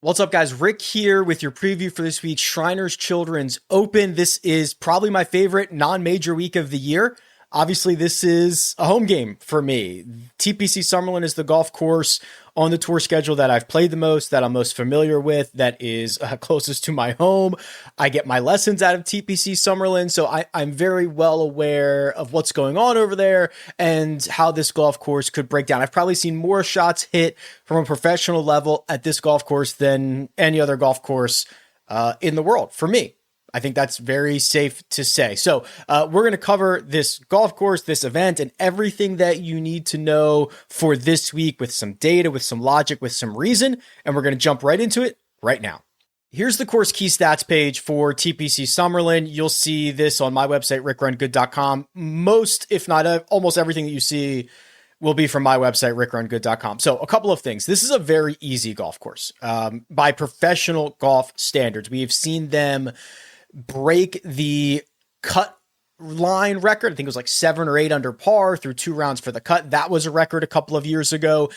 What's up, guys? Rick here with your preview for this week's Shriners Children's Open. This is probably my favorite non-major week of the year. Obviously, this is a home game for me. TPC Summerlin is the golf course on the tour schedule that I've played the most, that I'm most familiar with, that is closest to my home. I get my lessons out of TPC Summerlin, so I'm very well aware of what's going on over there and how this golf course could break down. I've probably seen more shots hit from a professional level at this golf course than any other golf course in the world for me. I think that's very safe to say. So we're going to cover this golf course, this event, and everything that you need to know for this week with some data, with some logic, with some reason. And we're going to jump right into it right now. Here's the course key stats page for TPC Summerlin. You'll see this on my website, RickRunGood.com. Most, if not almost everything that you see will be from my website, RickRunGood.com. So a couple of things. This is a very easy golf course by professional golf standards. We have seen them break the cut line record. I think it was like 7 or 8 under par through 2 rounds for the cut. That was a record a couple of years ago.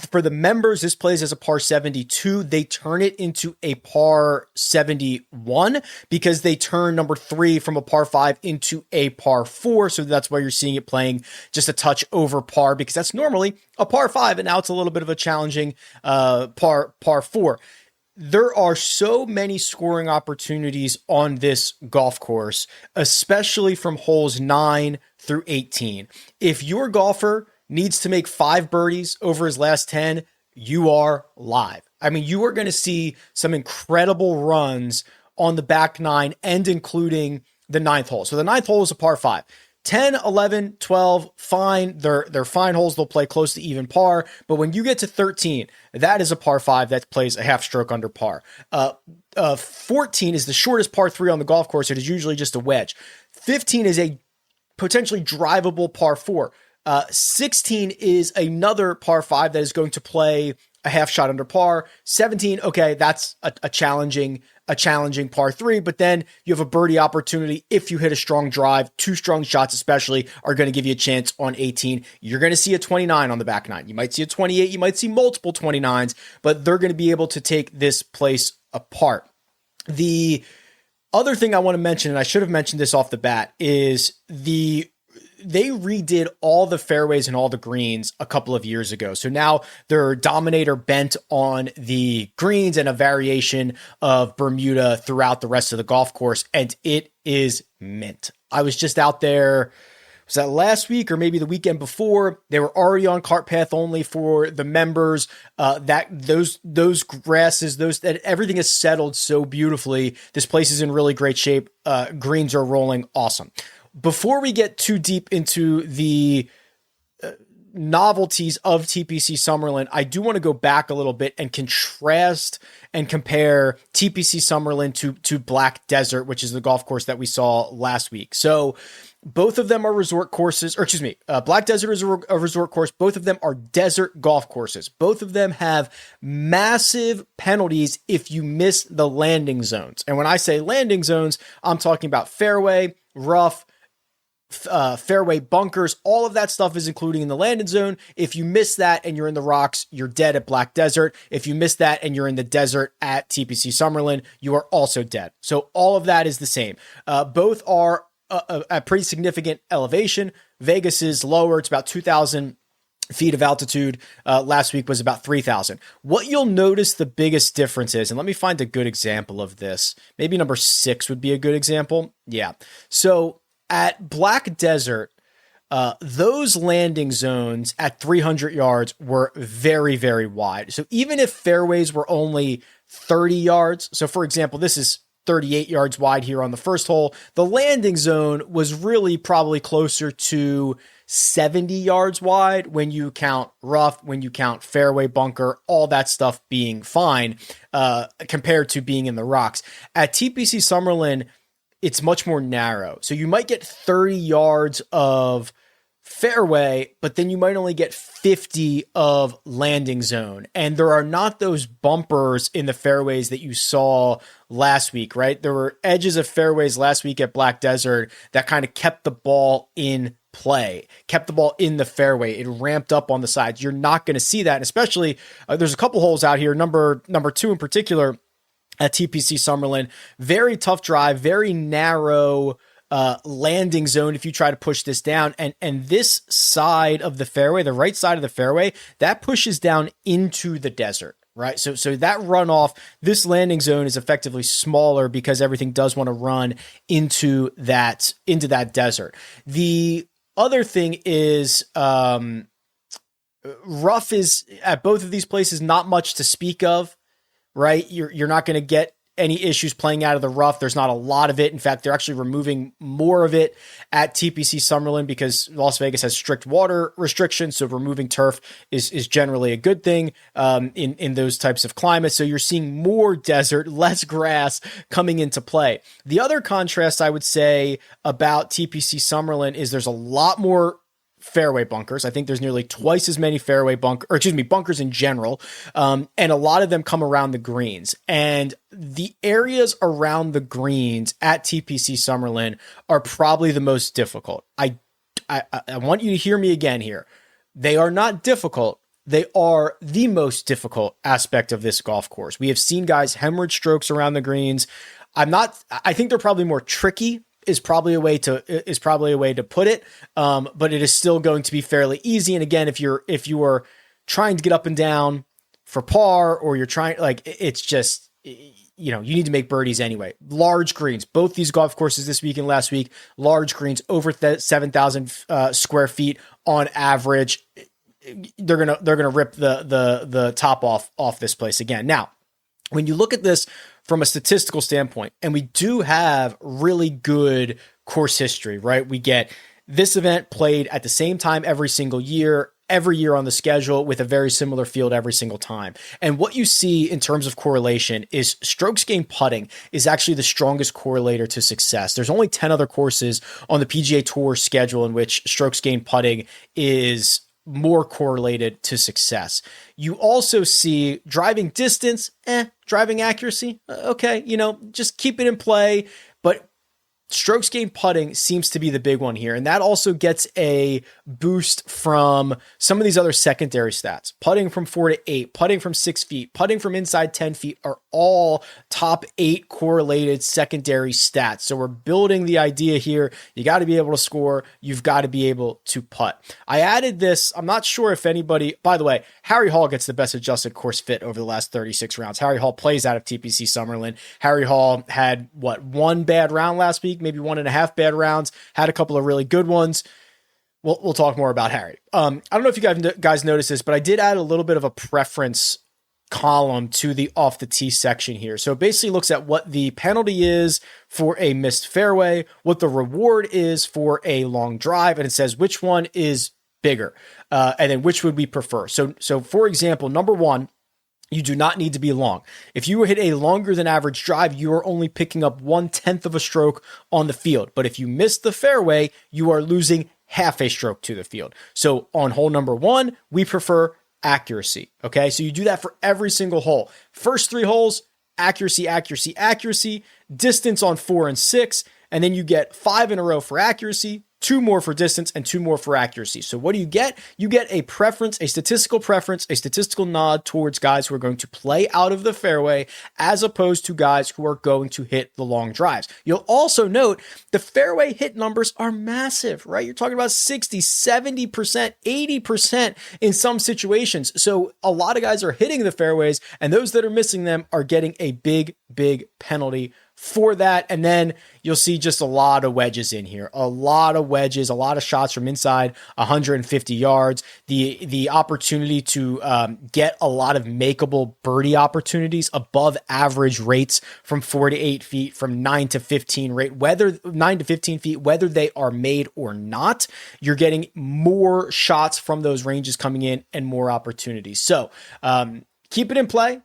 For the members, this plays as a par 72. They turn it into a par 71 because they turn number 3 from a par 5 into a par 4. So that's why you're seeing it playing just a touch over par, because that's normally a par 5 and now it's a little bit of a challenging par 4. There are so many scoring opportunities on this golf course, especially from holes 9 through 18. If your golfer needs to make 5 birdies over his last 10, you are live. I mean, you are going to see some incredible runs on the back 9 and including the 9th hole. So the 9th hole is a par 5. 10, 11, 12, fine. They're fine holes. They'll play close to even par. But when you get to 13, that is a par 5 that plays a half stroke under par. 14 is the shortest par 3 on the golf course. It is usually just a wedge. 15 is a potentially drivable par 4. 16 is another par 5 that is going to play a half shot under par. 17, okay, that's a challenging par 3, but then you have a birdie opportunity if you hit a strong drive. 2 strong shots especially are going to give you a chance on 18. You're going to see a 29 on the back 9. You might see a 28. You might see multiple 29s, but they're going to be able to take this place apart. The other thing I want to mention, and I should have mentioned this off the bat, is they redid all the fairways and all the greens a couple of years ago. So now they're Dominator bent on the greens and a variation of Bermuda throughout the rest of the golf course. And it is mint. I was just out there, was that last week or maybe the weekend before? They were already on cart path only for the members. Those grasses, that everything is settled so beautifully. This place is in really great shape. Greens are rolling awesome. Before we get too deep into the novelties of TPC Summerlin, I do want to go back a little bit and contrast and compare TPC Summerlin to Black Desert, which is the golf course that we saw last week. So both of them are resort courses, or excuse me, Black Desert is a resort course. Both of them are desert golf courses. Both of them have massive penalties if you miss the landing zones. And when I say landing zones, I'm talking about fairway, rough, fairway bunkers, all of that stuff is including in the landing zone. If you miss that and you're in the rocks, you're dead at Black Desert. If you miss that and you're in the desert at TPC Summerlin, you are also dead. So all of that is the same. Both are at pretty significant elevation. Vegas is lower. It's about 2,000 feet of altitude. Last week was about 3,000. What you'll notice the biggest difference is, and let me find a good example of this. Maybe number 6 would be a good example. Yeah. So at Black Desert, those landing zones at 300 yards were very, very wide. So even if fairways were only 30 yards, so for example, this is 38 yards wide here on the first hole, the landing zone was really probably closer to 70 yards wide when you count rough, when you count fairway, bunker, all that stuff being fine compared to being in the rocks. At TPC Summerlin, it's much more narrow. So you might get 30 yards of fairway, but then you might only get 50 of landing zone. And there are not those bumpers in the fairways that you saw last week, right? There were edges of fairways last week at Black Desert that kind of kept the ball in play, kept the ball in the fairway. It ramped up on the sides. You're not going to see that. And especially there's a couple holes out here. Number 2 in particular at TPC Summerlin, very tough drive, very narrow landing zone if you try to push this down. And this side of the fairway, the right side of the fairway, that pushes down into the desert. Right. So that runoff, this landing zone is effectively smaller because everything does want to run into that desert. The other thing is, rough is at both of these places, not much to speak of, right? You're not going to get any issues playing out of the rough. There's not a lot of it. In fact, they're actually removing more of it at TPC Summerlin because Las Vegas has strict water restrictions. So removing turf is generally a good thing in those types of climates. So you're seeing more desert, less grass coming into play. The other contrast I would say about TPC Summerlin is there's a lot more fairway bunkers. I think there's nearly twice as many bunkers in general. And a lot of them come around the greens, and the areas around the greens at TPC Summerlin are probably the most difficult. I want you to hear me again here. They are not difficult. They are the most difficult aspect of this golf course. We have seen guys hemorrhage strokes around the greens. I think they're probably more tricky is probably a way to put it. But it is still going to be fairly easy. And again, if you are trying to get up and down for par, or you're trying, it's just, you need to make birdies anyway. Large greens, both these golf courses this week and last week, large greens over 7,000 square feet on average. They're going to rip the top off this place again. Now, when you look at this from a statistical standpoint, and we do have really good course history, right? We get this event played at the same time every single year, every year on the schedule with a very similar field every single time. And what you see in terms of correlation is strokes gained putting is actually the strongest correlator to success. There's only 10 other courses on the PGA Tour schedule in which strokes gained putting is more correlated to success. You also see driving distance, driving accuracy, okay, just keep it in play, but strokes gained putting seems to be the big one here. And that also gets a boost from some of these other secondary stats. Putting from 4 to 8, putting from 6 feet, putting from inside 10 feet are all top 8 correlated secondary stats. So we're building the idea here. You got to be able to score. You've got to be able to putt. I added this. I'm not sure if anybody, by the way, Harry Hall gets the best adjusted course fit over the last 36 rounds. Harry Hall plays out of TPC Summerlin. Harry Hall had one bad round last week, maybe 1.5 bad rounds, had a couple of really good ones. We'll talk more about Harry. I don't know if you guys noticed this, but I did add a little bit of a preference column to the off the tee section here. So it basically looks at what the penalty is for a missed fairway, what the reward is for a long drive, and it says which one is bigger, and then which would we prefer. So for example, number 1, you do not need to be long. If you hit a longer than average drive, you are only picking up 1/10 of a stroke on the field. But if you miss the fairway, you are losing half a stroke to the field. So on hole number 1, we prefer accuracy. Okay. So you do that for every single hole. First 3 holes, accuracy, accuracy, accuracy, distance on 4 and 6. And then you get 5 in a row for accuracy, 2 more for distance, and 2 more for accuracy. So what do you get? You get a preference, a statistical nod towards guys who are going to play out of the fairway as opposed to guys who are going to hit the long drives. You'll also note the fairway hit numbers are massive, right? You're talking about 60, 70%, 80% in some situations. So a lot of guys are hitting the fairways, and those that are missing them are getting a big, big penalty for that. And then you'll see just a lot of wedges in here, a lot of wedges, a lot of shots from inside 150 yards, the opportunity to get a lot of makeable birdie opportunities, above average rates from 4 to 8 feet, from 9 to 15 feet, whether they are made or not. You're getting more shots from those ranges coming in and more opportunities. So keep it in play,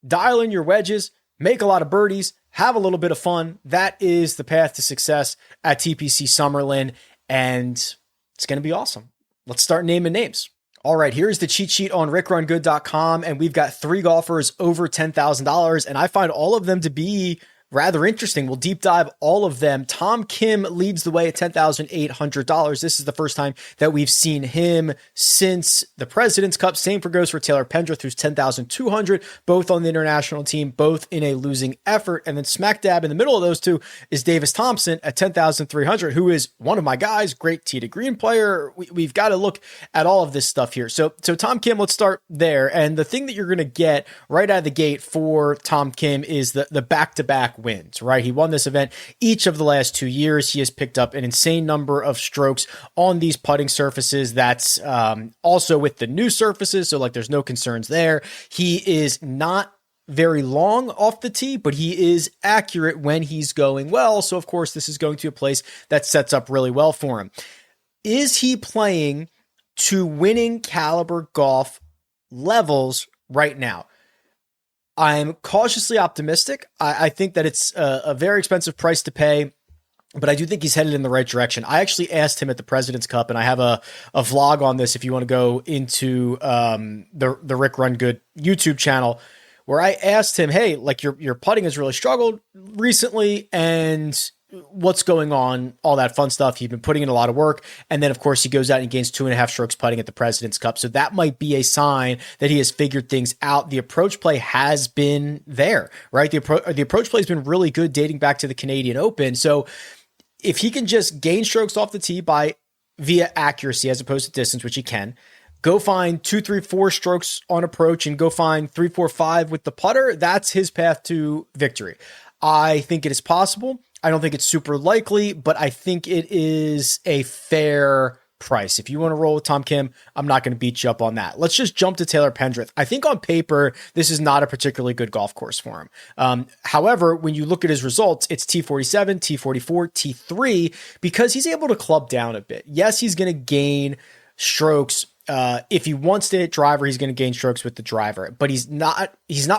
dial in your wedges, make a lot of birdies, have a little bit of fun. That is the path to success at TPC Summerlin, and it's going to be awesome. Let's start naming names. All right, here's the cheat sheet on RickRunGood.com, and we've got 3 golfers over $10,000, and I find all of them to be rather interesting. We'll deep dive all of them. Tom Kim leads the way at $10,800. This is the first time that we've seen him since the President's Cup. Same goes for Taylor Pendrith, who's $10,200, both on the international team, both in a losing effort. And then smack dab in the middle of those two is Davis Thompson at $10,300, who is one of my guys, great tee to green player. We've got to look at all of this stuff here. So Tom Kim, let's start there. And the thing that you're going to get right out of the gate for Tom Kim is the back-to-back wins, right? He won this event each of the last 2 years. He has picked up an insane number of strokes on these putting surfaces. That's also with the new surfaces, so like there's no concerns there. He is not very long off the tee, but he is accurate when he's going well. So of course, this is going to a place that sets up really well for him. Is he playing to winning caliber golf levels right now? I'm cautiously optimistic. I think that it's a very expensive price to pay, but I do think he's headed in the right direction. I actually asked him at the President's Cup, and I have a vlog on this if you want to go into the RickRunGood YouTube channel, where I asked him, hey, like your putting has really struggled recently, and what's going on, all that fun stuff. He's been putting in a lot of work. And then, of course, he goes out and gains 2.5 strokes putting at the President's Cup. So that might be a sign that he has figured things out. The approach play has been there, right? The approach play has been really good dating back to the Canadian Open. So if he can just gain strokes off the tee via accuracy as opposed to distance, which he can, go find 2, 3, 4 strokes on approach and go find 3, 4, 5 with the putter, that's his path to victory. I think it is possible. I don't think it's super likely, but I think it is a fair price. If you want to roll with Tom Kim, I'm not going to beat you up on that. Let's just jump to Taylor Pendrith. I think on paper, this is not a particularly good golf course for him. However, when you look at his results, it's T47, T44, T3, because he's able to club down a bit. Yes, he's going to gain strokes. If he wants to hit driver, he's going to gain strokes with the driver, but he's not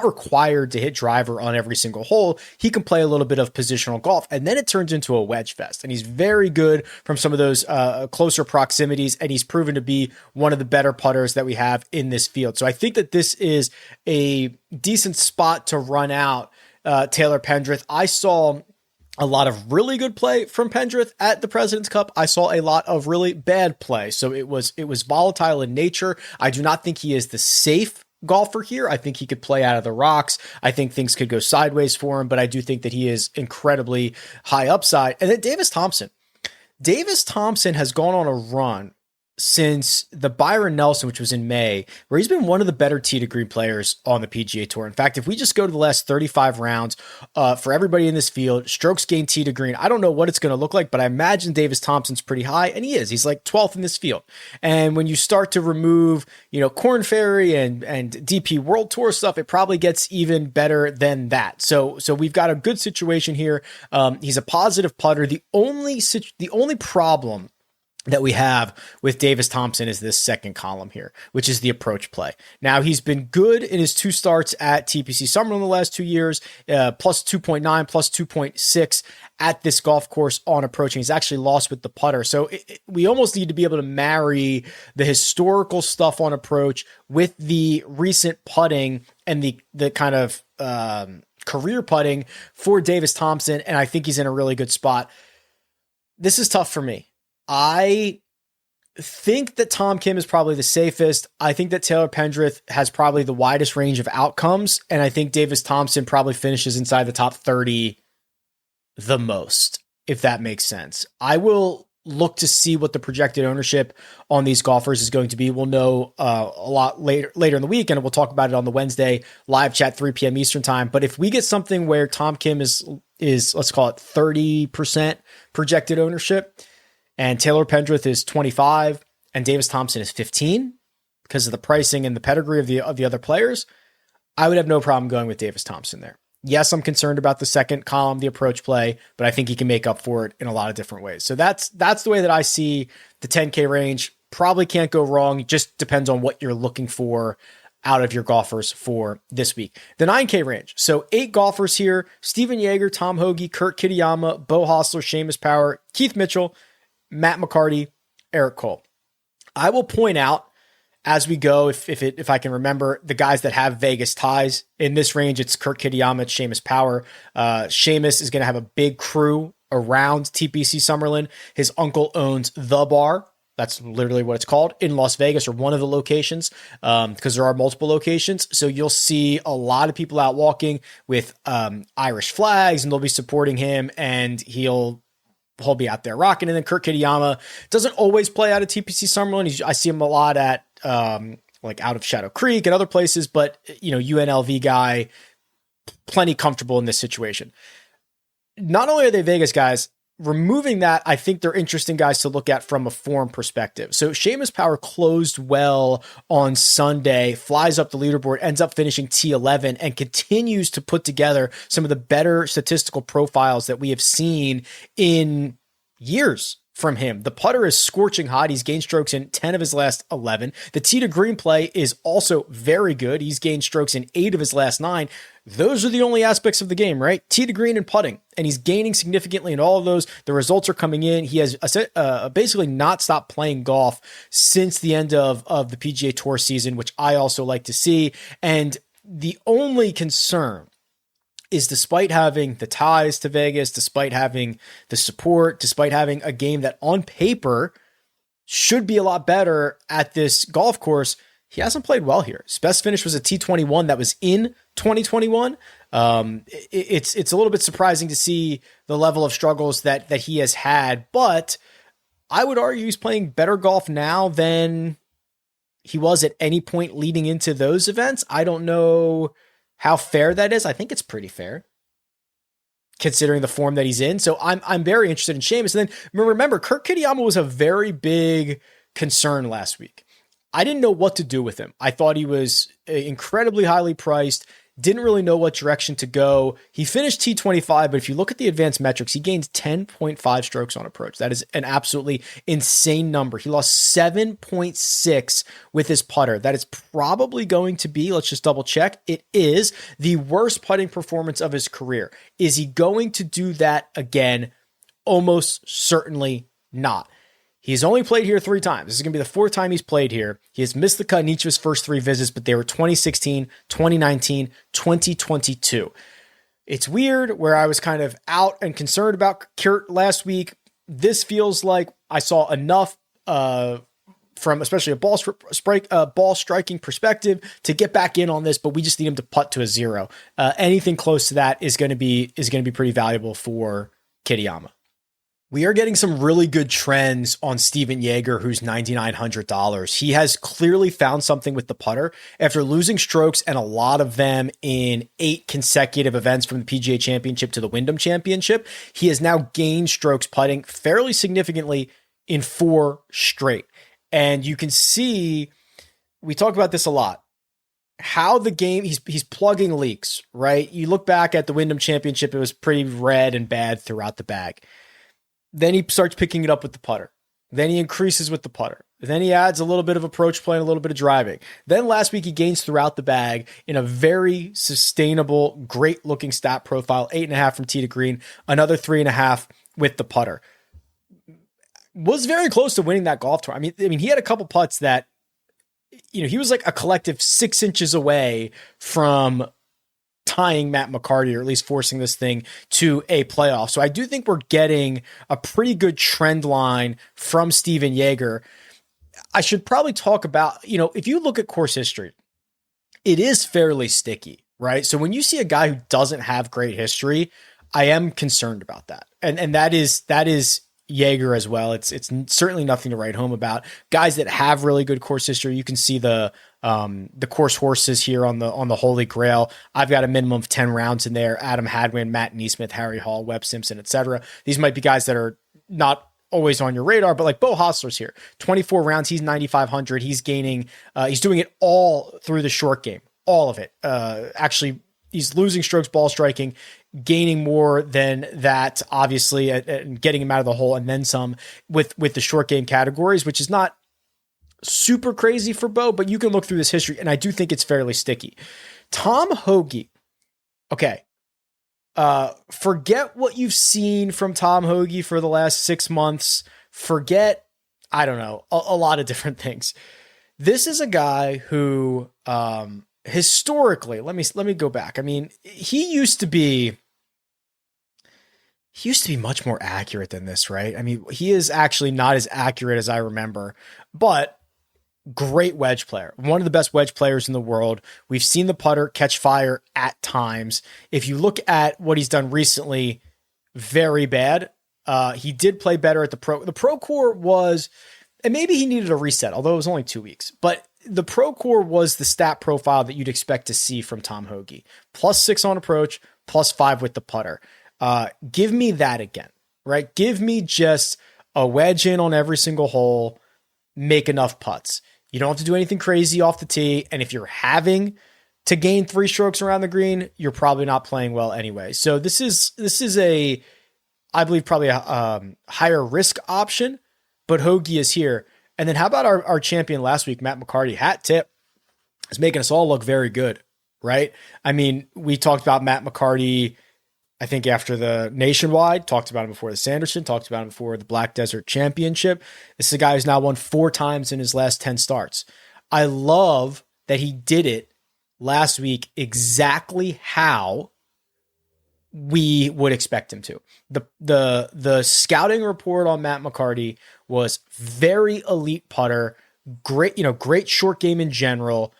required to hit driver on every single hole. He can play a little bit of positional golf, and then it turns into a wedge fest. And he's very good from some of those closer proximities, and he's proven to be one of the better putters that we have in this field. So I think that this is a decent spot to run out Taylor Pendrith. I saw a lot of really good play from Pendrith at the President's Cup. I saw a lot of really bad play. So it was volatile in nature. I do not think he is the safe golfer here. I think he could play out of the rocks. I think things could go sideways for him, but I do think that he is incredibly high upside. And then Davis Thompson. Davis Thompson has gone on a run since the Byron Nelson, which was in May, where he's been one of the better tee to green players on the PGA Tour. In fact, if we just go to the last 35 rounds for everybody in this field, strokes gained tee to green, I don't know what it's going to look like, but I imagine Davis Thompson's pretty high, and he is. He's like 12th in this field. And when you start to remove, Korn Ferry and DP World Tour stuff, it probably gets even better than that. So we've got a good situation here. He's a positive putter. The only problem that we have with Davis Thompson is this second column here, which is the approach play. Now, he's been good in his 2 starts at TPC Summerlin the last 2 years, plus 2.9, plus 2.6 at this golf course on approaching. He's actually lost with the putter. So we almost need to be able to marry the historical stuff on approach with the recent putting and the kind of career putting for Davis Thompson, and I think he's in a really good spot. This is tough for me. I think that Tom Kim is probably the safest. I think that Taylor Pendrith has probably the widest range of outcomes, and I think Davis Thompson probably finishes inside the top 30 the most, if that makes sense. I will look to see what the projected ownership on these golfers is going to be. We'll know a lot later in the week, and we'll talk about it on the Wednesday live chat, 3 p.m. Eastern time. But if we get something where Tom Kim is let's call it 30% projected ownership, and Taylor Pendrith is 25 and Davis Thompson is 15 because of the pricing and the pedigree of the other players, I would have no problem going with Davis Thompson there. Yes, I'm concerned about the second column, the approach play, but I think he can make up for it in a lot of different ways. So that's the way that I see the 10K range. Probably can't go wrong. It just depends on what you're looking for out of your golfers for this week. The 9K range. So 8 golfers here: Steven Yeager, Tom Hoagie, Kurt Kitayama, Beau Hossler, Seamus Power, Keith Mitchell, Matt McCarty, Eric Cole. I will point out, as we go, if I can remember, the guys that have Vegas ties in this range, it's Kurt Kitayama, it's Seamus Power. Seamus is going to have a big crew around TPC Summerlin. His uncle owns The Bar. That's literally what it's called in Las Vegas, or one of the locations, because there are multiple locations. So you'll see a lot of people out walking with Irish flags, and they'll be supporting him, and he'll be out there rocking. And then Kurt Kitayama doesn't always play out of TPC Summerlin. I see him a lot at like out of Shadow Creek and other places, but UNLV guy, plenty comfortable in this situation. Not only are they Vegas guys, removing that, I think they're interesting guys to look at from a form perspective. So Seamus Power closed well on Sunday, flies up the leaderboard, ends up finishing T11, and continues to put together some of the better statistical profiles that we have seen in years from him. The putter is scorching hot. He's gained strokes in 10 of his last 11. The tee to green play is also very good. He's gained strokes in 8 of his last 9. Those are the only aspects of the game, right? Tee to green and putting. And he's gaining significantly in all of those. The results are coming in. He has basically not stopped playing golf since the end of the PGA Tour season, which I also like to see. And the only concern is, despite having the ties to Vegas, despite having the support, despite having a game that on paper should be a lot better at this golf course, he hasn't played well here. His best finish was a T21 that was in 2021. It's a little bit surprising to see the level of struggles that he has had, but I would argue he's playing better golf now than he was at any point leading into those events. I don't know how fair that is. I think it's pretty fair, considering the form that he's in. So I'm very interested in Seamus. And then remember, Kurt Kitayama was a very big concern last week. I didn't know what to do with him. I thought he was incredibly highly priced. Didn't really know what direction to go. He finished T25, but if you look at the advanced metrics, he gained 10.5 strokes on approach. That is an absolutely insane number. He lost 7.6 with his putter. That is probably going to be, let's just double check, it is the worst putting performance of his career. Is he going to do that again? Almost certainly not. He's only played here 3 times. This is going to be the 4th time he's played here. He has missed the cut in each of his first 3 visits, but they were 2016, 2019, 2022. It's weird where I was kind of out and concerned about Kurt last week. This feels like I saw enough from especially a ball striking perspective to get back in on this, but we just need him to putt to a 0. Anything close to that is going to be pretty valuable for Kitayama. We are getting some really good trends on Steven Jaeger, who's $9,900. He has clearly found something with the putter after losing strokes, and a lot of them in 8 consecutive events, from the PGA Championship to the Wyndham Championship. He has now gained strokes putting fairly significantly in 4 straight. And you can see, we talk about this a lot, how the game, he's plugging leaks, right? You look back at the Wyndham Championship, it was pretty red and bad throughout the bag. Then he starts picking it up with the putter. Then he increases with the putter. Then he adds a little bit of approach play and a little bit of driving. Then last week he gains throughout the bag in a very sustainable, great looking stat profile, 8.5 from tee to green, another 3.5 with the putter. Was very close to winning that golf tour. I mean, he had a couple putts that, he was like a collective 6 inches away from tying Matt McCarty, or at least forcing this thing to a playoff. So I do think we're getting a pretty good trend line from Steven Jaeger. I should probably talk about, if you look at course history, it is fairly sticky, right? So when you see a guy who doesn't have great history, I am concerned about that. And that is Jaeger as well. It's certainly nothing to write home about. Guys that have really good course history, you can see the course horses here on the Holy Grail. I've got a minimum of 10 rounds in there. Adam Hadwin, Matt Neesmith, Harry Hall, Webb Simpson, etc. These might be guys that are not always on your radar, but like Bo Hostler's here, 24 rounds. He's 9,500. He's gaining, he's doing it all through the short game, all of it. Actually, he's losing strokes, ball striking, gaining more than that, obviously, and getting him out of the hole and then some with the short game categories, which is not super crazy for Bo, but you can look through this history, and I do think it's fairly sticky. Tom Hoge. Okay. Forget what you've seen from Tom Hoge for the last 6 months. Forget, I don't know, a lot of different things. This is a guy who, historically, let me go back. I mean, he used to be much more accurate than this, right? I mean, he is actually not as accurate as I remember, but great wedge player. One of the best wedge players in the world. We've seen the putter catch fire at times. If you look at what he's done recently, very bad. He did play better at the pro. The pro core was, and maybe he needed a reset, although it was only 2 weeks, but the pro core was the stat profile that you'd expect to see from Tom Hoge. +6 on approach, +5 with the putter. Give me that again, right? Give me just a wedge in on every single hole, make enough putts. You don't have to do anything crazy off the tee. And if you're having to gain 3 strokes around the green, you're probably not playing well anyway. So this is I believe probably a higher risk option, but Hoge is here. And then how about our champion last week, Matt McCarty? Hat tip is making us all look very good, right? I mean, we talked about Matt McCarty, I think after the Nationwide, talked about him before the Sanderson, talked about him before the Black Desert Championship. This is a guy who's now won 4 times in his last 10 starts. I love that he did it last week exactly how we would expect him to. The scouting report on Matt McCarty was very elite putter, great short game in general,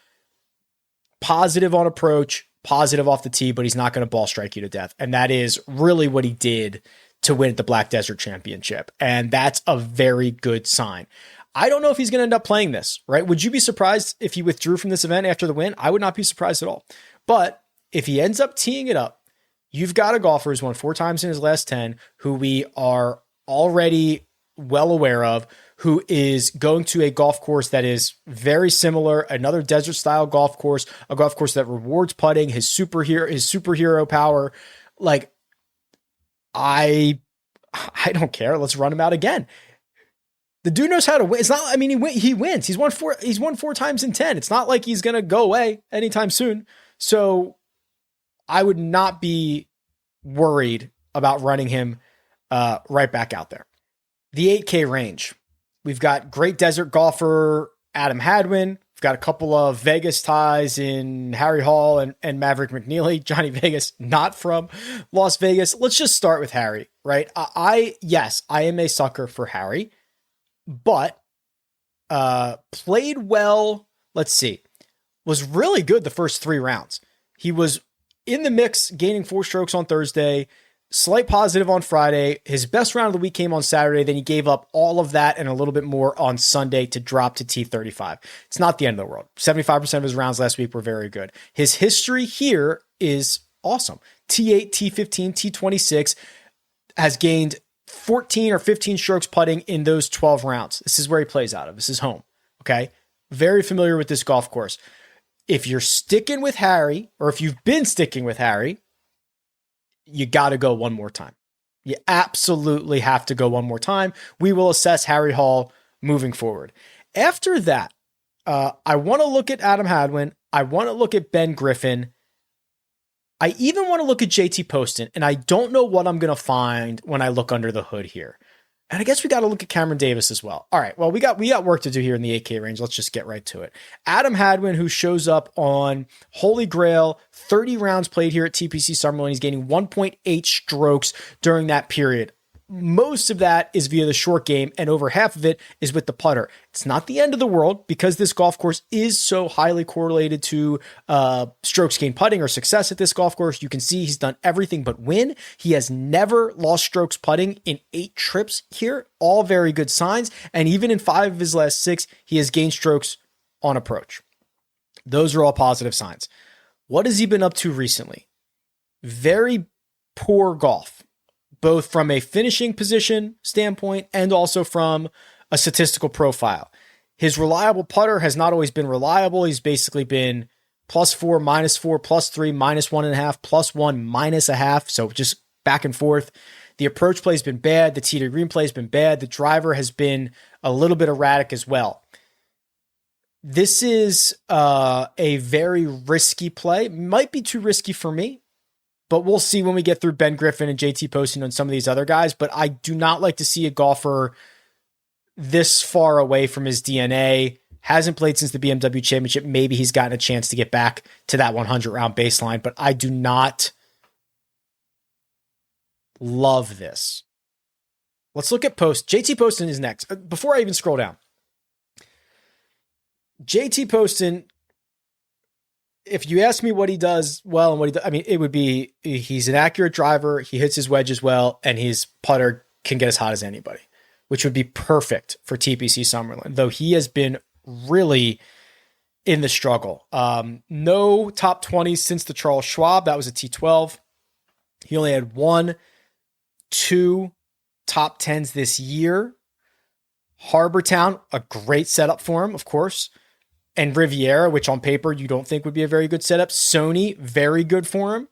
positive on approach, positive off the tee, but he's not going to ball strike you to death. And that is really what he did to win at the Black Desert Championship. And that's a very good sign. I don't know if he's going to end up playing this, right? Would you be surprised if he withdrew from this event after the win? I would not be surprised at all. But if he ends up teeing it up, you've got a golfer who's won 4 times in his last 10, who we are already well aware of, who is going to a golf course that is very similar, another desert style golf course, a golf course that rewards putting, his superhero power. Like, I don't care. Let's run him out again. The dude knows how to win. It's not, I mean, he wins. He's won 4 times in 10. It's not like he's going to go away anytime soon. So I would not be worried about running him right back out there. The 8K range. We've got great desert golfer Adam Hadwin. We've got a couple of Vegas ties in Harry Hall and Maverick McNeely. Johnny Vegas, not from Las Vegas. Let's just start with Harry, right? Yes, I am a sucker for Harry, but played well. Let's see. Was really good the first 3 rounds. He was in the mix, gaining 4 strokes on Thursday, slight positive on Friday. His best round of the week came on Saturday. Then he gave up all of that and a little bit more on Sunday to drop to T35. It's not the end of the world. 75% of his rounds last week were very good. His history here is awesome. T8, T15, T26, has gained 14 or 15 strokes putting in those 12 rounds. This is where he plays out of. This is home. Okay. Very familiar with this golf course. If you're sticking with Harry, or if you've been sticking with Harry, you got to go one more time. You absolutely have to go one more time. We will assess Harry Hall moving forward. After that, I want to look at Adam Hadwin. I want to look at Ben Griffin. I even want to look at JT Poston, and I don't know what I'm going to find when I look under the hood here. And I guess we got to look at Cameron Davis as well. All right, well, we got work to do here in the 8K range. Let's just get right to it. Adam Hadwin, who shows up on Holy Grail, 30 rounds played here at TPC Summerlin. He's gaining 1.8 strokes during that period. Most of that is via the short game, and over half of it is with the putter. It's not the end of the world because this golf course is so highly correlated to strokes gained putting or success at this golf course. You can see he's done everything but win. He has never lost strokes putting in 8 trips here. All very good signs. And even in 5 of his last 6, he has gained strokes on approach. Those are all positive signs. What has he been up to recently? Very poor golf, both from a finishing position standpoint and also from a statistical profile. His reliable putter has not always been reliable. He's basically been +4, -4, +3, -1.5, +1, -0.5. So just back and forth. The approach play has been bad. The tee to green play has been bad. The driver has been a little bit erratic as well. This is a very risky play. Might be too risky for me, but we'll see when we get through Ben Griffin and JT Poston and some of these other guys. But I do not like to see a golfer this far away from his DNA Hasn't played since the BMW Championship. Maybe he's gotten a chance to get back to that 100 round baseline, but I do not love this. Let's look at JT Poston is next. Before I even scroll down, JT Poston, if you ask me what he does well and what he does, I mean, it would be he's an accurate driver. He hits his wedges well, and his putter can get as hot as anybody, which would be perfect for TPC Summerlin, though he has been really in the struggle. No top 20s since the Charles Schwab. That was a T12. He only had 2 top 10s this year. Harbor Town, a great setup for him, of course. And Riviera, which on paper you don't think would be a very good setup. Sony, very good for him.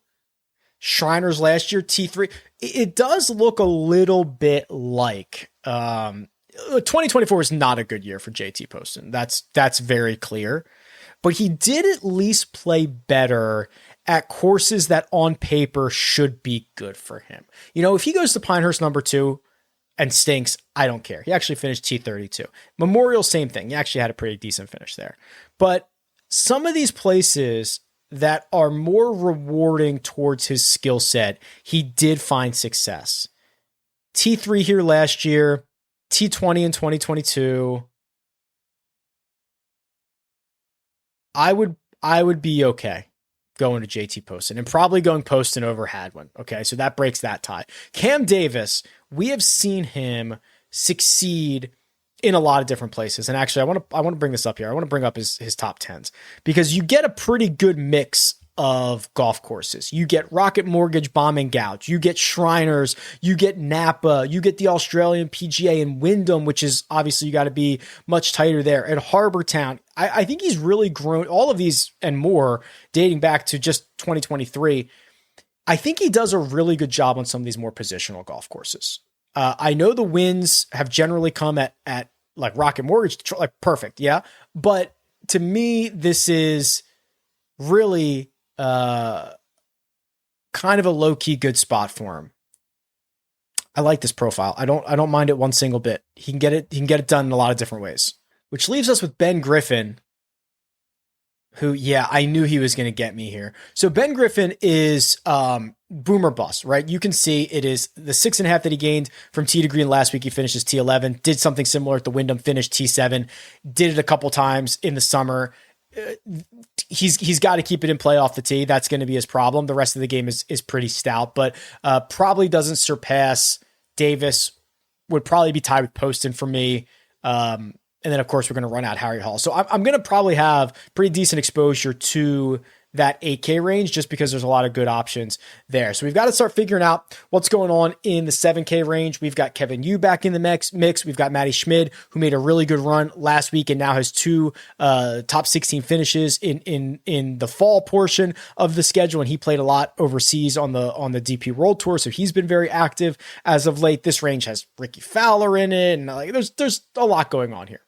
Shriners last year, T3. It does look a little bit like 2024 is not a good year for JT Poston. That's very clear. But he did at least play better at courses that on paper should be good for him. You know, if he goes to Pinehurst number 2 and stinks, I don't care. He actually finished T32. Memorial, same thing. He actually had a pretty decent finish there. But some of these places that are more rewarding towards his skill set, he did find success. T3 here last year, T20 in 2022. I would be okay going to JT Poston and probably going Poston over Hadwin. Okay, so that breaks that tie. Cam Davis, we have seen him succeed in a lot of different places. And actually, I want to bring this up here. I want to bring up his top 10s because you get a pretty good mix of golf courses. You get Rocket Mortgage, Bomb and Gouge. You get Shriners. You get Napa. You get the Australian PGA and Wyndham, which is obviously you got to be much tighter there. At Harbor Town, I think he's really grown all of these and more dating back to just 2023. I think he does a really good job on some of these more positional golf courses. I know the wins have generally come at like Rocket Mortgage, like perfect. Yeah. But to me, this is really kind of a low key good spot for him. I like this profile. I don't mind it one single bit. He can get it done in a lot of different ways, which leaves us with Ben Griffin, who, yeah, I knew he was going to get me here. So Ben Griffin is boomer bust, right? You can see it is the 6.5 that he gained from tee to green last week. He finishes T11, did something similar at the Wyndham, finished T7, did it a couple times in the summer. He's got to keep it in play off the tee. That's going to be his problem. The rest of the game is pretty stout, but probably doesn't surpass Davis. Would probably be tied with Poston for me. And then, of course, we're going to run out Harry Hall. So I'm going to probably have pretty decent exposure to that 8K range just because there's a lot of good options there. So we've got to start figuring out what's going on in the 7K range. We've got Kevin Yu back in the mix. We've got Matty Schmid, who made a really good run last week and now has 2 top 16 finishes in the fall portion of the schedule. And he played a lot overseas on the DP World Tour. So he's been very active as of late. This range has Ricky Fowler in it. And like, there's a lot going on here.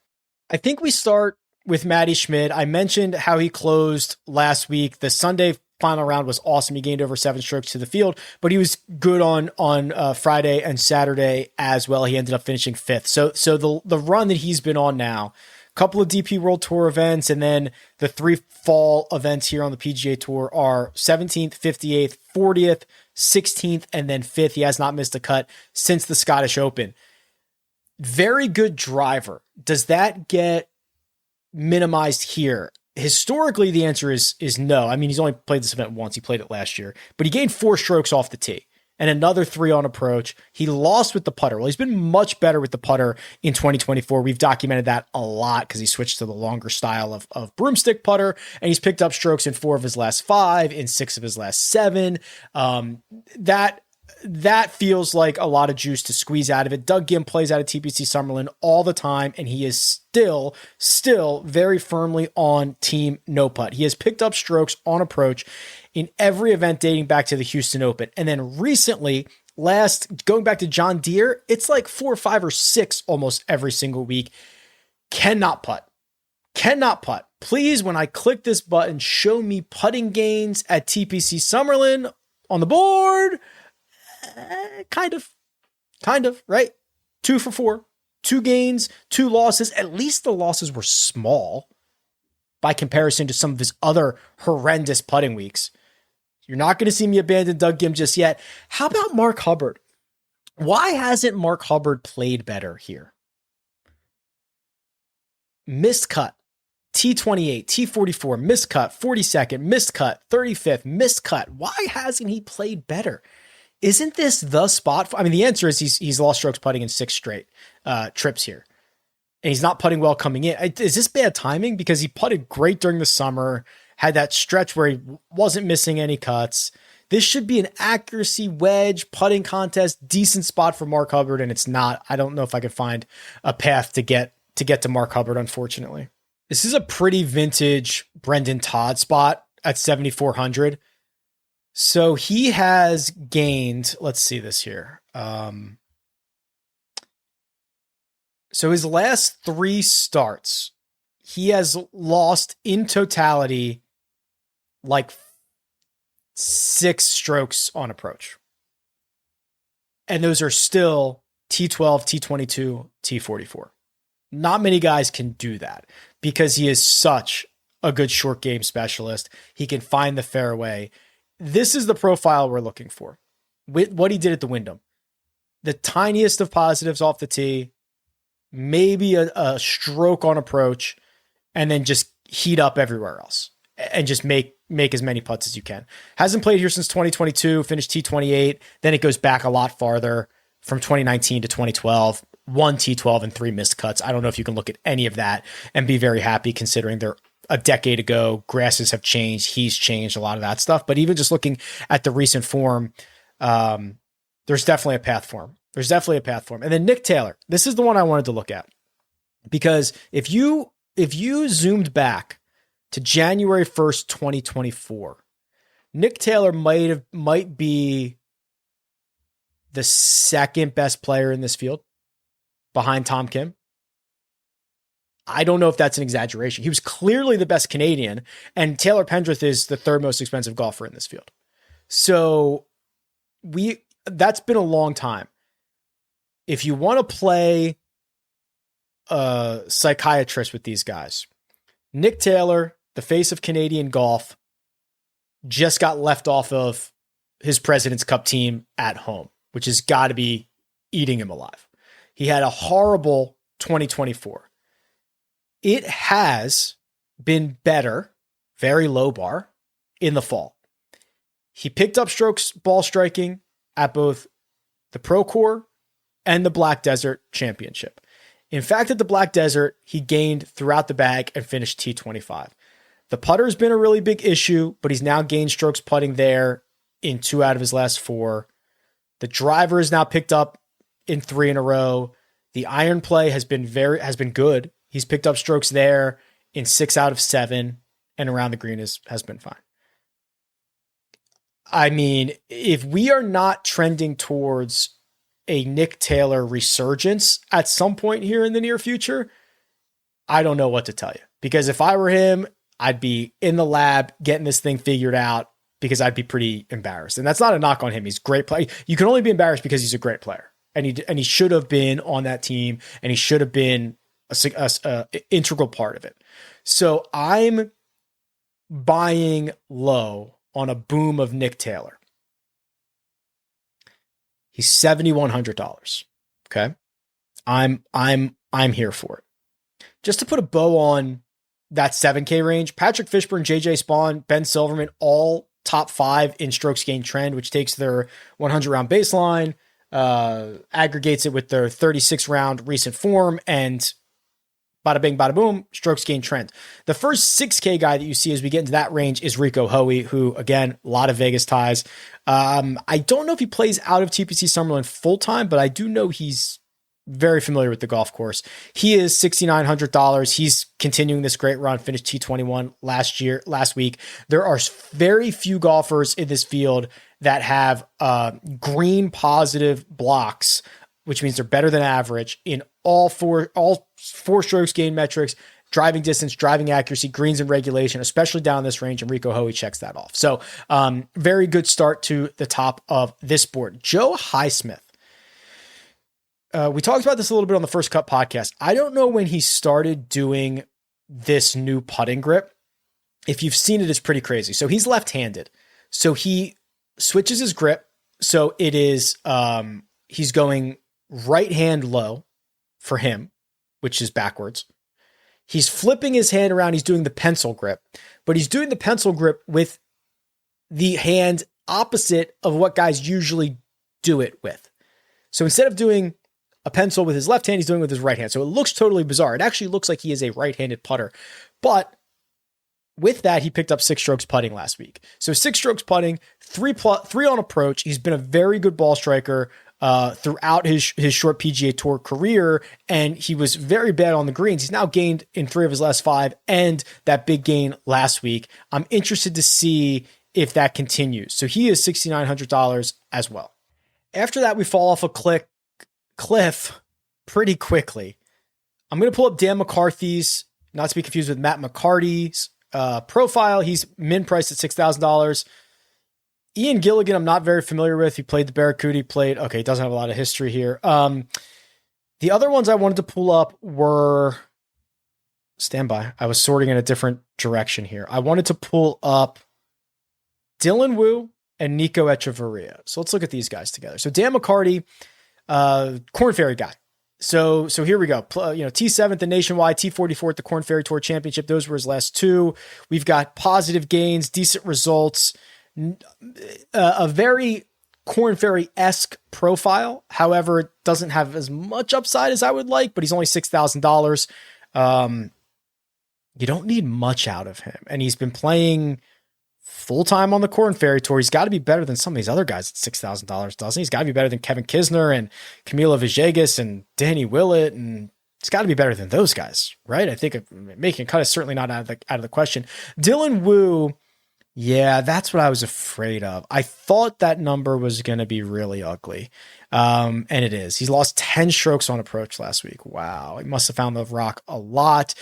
I think we start with Matty Schmid. I mentioned how he closed last week. The Sunday final round was awesome. He gained over 7 strokes to the field, but he was good on Friday and Saturday as well. He ended up finishing 5th. So the run that he's been on now, a couple of DP World Tour events, and then the 3 fall events here on the PGA Tour are 17th, 58th, 40th, 16th, and then 5th. He has not missed a cut since the Scottish Open. Very good driver. Does that get minimized here? Historically, the answer is no. I mean, he's only played this event once. He played it last year, but he gained 4 strokes off the tee and another 3 on approach. He lost with the putter. Well, he's been much better with the putter in 2024. We've documented that a lot because he switched to the longer style of broomstick putter, and he's picked up strokes in 4 of his last 5, in 6 of his last 7. That feels like a lot of juice to squeeze out of it. Doug Gim plays out of TPC Summerlin all the time, and he is still very firmly on team no putt. He has picked up strokes on approach in every event dating back to the Houston Open. And then recently, going back to John Deere, it's like 4 or 5 or 6 almost every single week. Cannot putt. Please, when I click this button, show me putting gains at TPC Summerlin on the board. Kind of, right? 2 for 4 2 gains, 2 losses. At least the losses were small by comparison to some of his other horrendous putting weeks. You're not going to see me abandon Doug Gim just yet. How about Mark Hubbard? Why hasn't Mark Hubbard played better here? Missed cut, T28, T44, missed cut, 42nd, missed cut, 35th, missed cut. Why hasn't he played better? Isn't this the spot? The answer is he's lost strokes putting in 6 straight trips here. And he's not putting well coming in. Is this bad timing? Because he putted great during the summer, had that stretch where he wasn't missing any cuts. This should be an accuracy wedge putting contest, decent spot for Mark Hubbard, and it's not. I don't know if I could find a path to get to Mark Hubbard, unfortunately. This is a pretty vintage Brendan Todd spot at 7,400. So he has gained, let's see this here. So his last 3 starts, he has lost in totality like 6 strokes on approach. And those are still T12, T22, T44. Not many guys can do that because he is such a good short game specialist. He can find the fairway. This is the profile we're looking for. With what he did at the Wyndham. The tiniest of positives off the tee, maybe a stroke on approach, and then just heat up everywhere else and just make as many putts as you can. Hasn't played here since 2022, finished T28. Then it goes back a lot farther from 2019 to 2012. 1 T12 and 3 missed cuts. I don't know if you can look at any of that and be very happy considering they're a decade ago. Grasses have changed. He's changed a lot of that stuff. But even just looking at the recent form, there's definitely a path for him. And then Nick Taylor, this is the one I wanted to look at because if you zoomed back to January 1st, 2024, Nick Taylor might be the second best player in this field behind Tom Kim. I don't know if that's an exaggeration. He was clearly the best Canadian, and Taylor Pendrith is the 3rd most expensive golfer in this field. So that's been a long time. If you want to play a psychiatrist with these guys, Nick Taylor, the face of Canadian golf, just got left off of his President's Cup team at home, which has got to be eating him alive. He had a horrible 2024. It has been better, very low bar, in the fall. He picked up strokes ball striking at both the Procore and the Black Desert Championship. In fact, at the Black Desert, he gained throughout the bag and finished T25. The putter has been a really big issue, but he's now gained strokes putting there in 2 out of his last 4. The driver is now picked up in 3 in a row. The iron play has been good. He's picked up strokes there in 6 out of 7, and around the green has been fine. I mean, if we are not trending towards a Nick Taylor resurgence at some point here in the near future, I don't know what to tell you. Because if I were him, I'd be in the lab getting this thing figured out because I'd be pretty embarrassed. And that's not a knock on him. He's a great player. You can only be embarrassed because he's a great player. And he should have been on that team, and he should have been a integral part of it. So I'm buying low on a boom of Nick Taylor. He's $7,100. Okay. I'm here for it. Just to put a bow on that 7K range, Patrick Fishburne, JJ Spawn, Ben Silverman, all top 5 in strokes gained trend, which takes their 100 round baseline, aggregates it with their 36 round recent form, and bada bing, bada boom, strokes gained trend. The first 6K guy that you see as we get into that range is Rico Hoey, who, again, a lot of Vegas ties. I don't know if he plays out of TPC Summerlin full-time, but I do know he's very familiar with the golf course. He is $6,900. He's continuing this great run, finished T21 last week. There are very few golfers in this field that have green positive blocks, which means they're better than average in all four strokes gain metrics: driving distance, driving accuracy, greens and regulation, especially down this range. And Rico Hoey checks that off. So very good start to the top of this board. Joe Highsmith. we talked about this a little bit on the First Cut podcast. I don't know when he started doing this new putting grip. If you've seen it, it's pretty crazy. So he's left-handed. So he switches his grip. So it is, he's going right hand low for him, which is backwards. He's flipping his hand around. He's doing the pencil grip, but he's doing the pencil grip with the hand opposite of what guys usually do it with. So instead of doing a pencil with his left hand, he's doing it with his right hand. So it looks totally bizarre. It actually looks like he is a right-handed putter, but with that, he picked up 6 strokes putting last week. So 6 strokes putting, 3 on approach. He's been a very good ball striker throughout his short PGA Tour career, and he was very bad on the greens. He's now gained in 3 of his last 5, and that big gain last week. I'm interested to see if that continues. So he is $6,900 as well. After that, we fall off a cliff pretty quickly. I'm going to pull up Dan McCarthy's, not to be confused with Matt McCarty's profile. He's min priced at $6,000. Ian Gilligan, I'm not very familiar with. He played the Barracuda. He doesn't have a lot of history here. The other ones I wanted to pull up were, stand by. I was sorting in a different direction here. I wanted to pull up Dylan Wu and Nico Echeverria. So let's look at these guys together. So Dan McCarty, Korn Ferry guy. So here we go. T7 at the Nationwide, T44 at the Korn Ferry Tour Championship. Those were his last 2. We've got positive gains, decent results, a very Korn Ferry-esque profile. However, it doesn't have as much upside as I would like, but he's only $6,000. You don't need much out of him. And he's been playing full-time on the Korn Ferry Tour. He's got to be better than some of these other guys at $6,000, doesn't he? He's got to be better than Kevin Kisner and Camilo Villegas and Danny Willett, and it's got to be better than those guys, right? I think making a cut is certainly not out of the question. Dylan Wu, yeah, that's what I was afraid of. I thought that number was going to be really ugly, and it is. He's lost 10 strokes on approach last week. Wow, he must have found the rock a lot.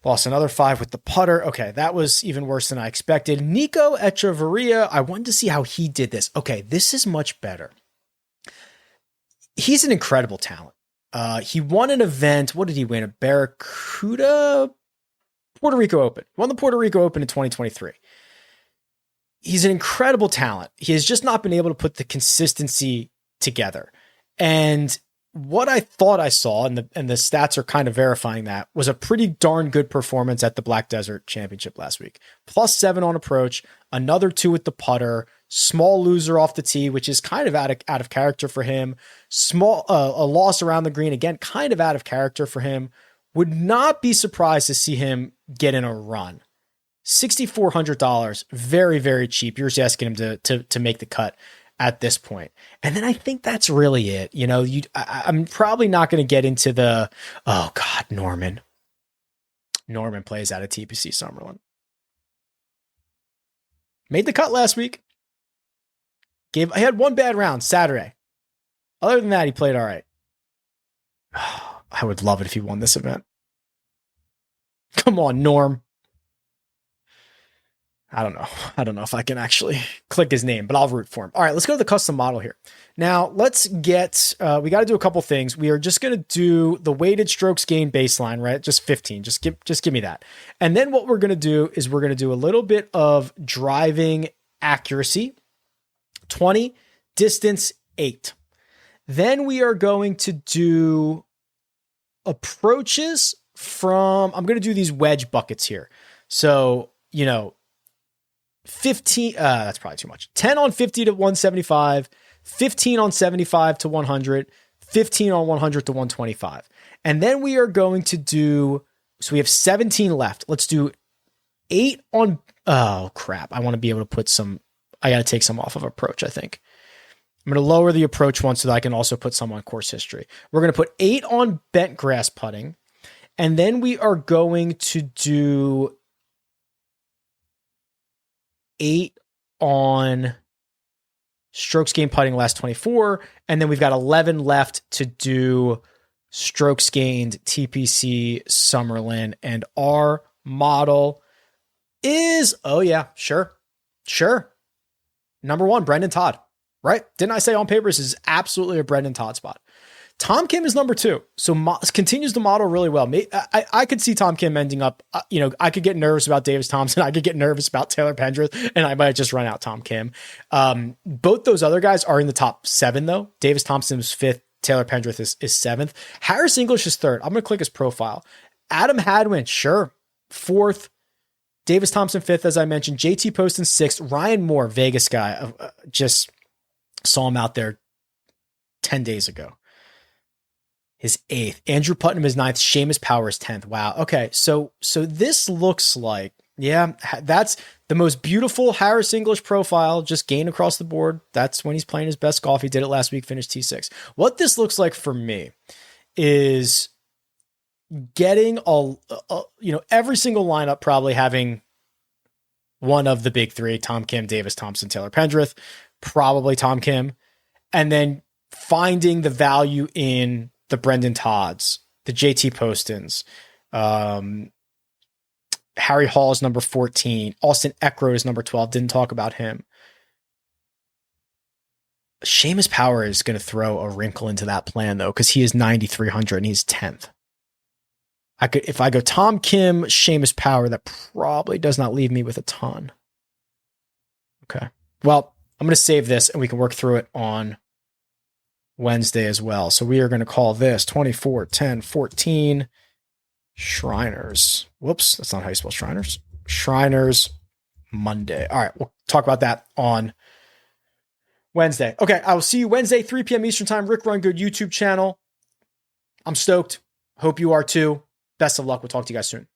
Lost another 5 with the putter. Okay, that was even worse than I expected. Nico Echeverria, I wanted to see how he did this. Okay, this is much better. He's an incredible talent. He won an event. What did he win? A Barracuda? Puerto Rico Open. He won the Puerto Rico Open in 2023. He's an incredible talent. He has just not been able to put the consistency together. And what I thought I saw, and the stats are kind of verifying that, was a pretty darn good performance at the Black Desert Championship last week. +7 on approach, another 2 with the putter, small loser off the tee, which is kind of out of character for him. A loss around the green, again, kind of out of character for him. Would not be surprised to see him get in a run. $6,400, very, very cheap. You're just asking him to make the cut at this point. And then I think that's really it. I'm probably not going to get into the, oh God, Norman plays out of TPC Summerlin. Made the cut last week. I had 1 bad round Saturday. Other than that, he played all right. I would love it if he won this event. Come on, Norm. I don't know if I can actually click his name, but I'll root for him. All right, let's go to the custom model here. Now let's get, we got to do a couple things. We are just going to do the weighted strokes gain baseline, right? Just 15, just give me that. And then what we're going to do is we're going to do a little bit of driving accuracy, 20, distance 8. Then we are going to do approaches I'm going to do these wedge buckets here. So, 15, that's probably too much. 10 on 50 to 175, 15 on 75 to 100, 15 on 100 to 125. And then we are going to do, so we have 17 left. Let's do 8 on, oh crap. I want to be able to put I got to take some off of approach, I think. I'm going to lower the approach one so that I can also put some on course history. We're going to put 8 on bent grass putting. And then we are going to do 8 on strokes gained putting last 24. And then we've got 11 left to do strokes gained TPC Summerlin. And our model is, oh yeah, sure. Number 1, Brendan Todd, right? Didn't I say on paper, this is absolutely a Brendan Todd spot. Tom Kim is number 2. So continues to model really well. I could see Tom Kim ending up, I could get nervous about Davis Thompson. I could get nervous about Taylor Pendrith, and I might just run out Tom Kim. Both those other guys are in the top 7 though. Davis Thompson is 5th. Taylor Pendrith is 7th. Harris English is 3rd. I'm going to click his profile. Adam Hadwin, sure. 4th. Davis Thompson 5th, as I mentioned. JT Poston 6th. Ryan Moore, Vegas guy. Just saw him out there 10 days ago. His 8th. Andrew Putnam is 9th. Seamus Power is 10th. Wow. Okay. So this looks like, that's the most beautiful Harris English profile, just gained across the board. That's when he's playing his best golf. He did it last week, finished T6. What this looks like for me is getting every single lineup probably having one of the big 3, Tom Kim, Davis Thompson, Taylor Pendrith, probably Tom Kim, and then finding the value in the Brendan Todds, the JT Postons, Harry Hall is number 14. Austin Eckroat is number 12. Didn't talk about him. Seamus Power is going to throw a wrinkle into that plan though, because he is 9,300 and he's 10th. If I go Tom Kim, Seamus Power, that probably does not leave me with a ton. Okay. Well, I'm going to save this and we can work through it on Wednesday as well. So we are going to call this 24, 10, 14 Shriners. Whoops. That's not how you spell Shriners. Shriners Monday. All right. We'll talk about that on Wednesday. Okay. I will see you Wednesday, 3 p.m. Eastern time, Rick Run Good YouTube channel. I'm stoked. Hope you are too. Best of luck. We'll talk to you guys soon.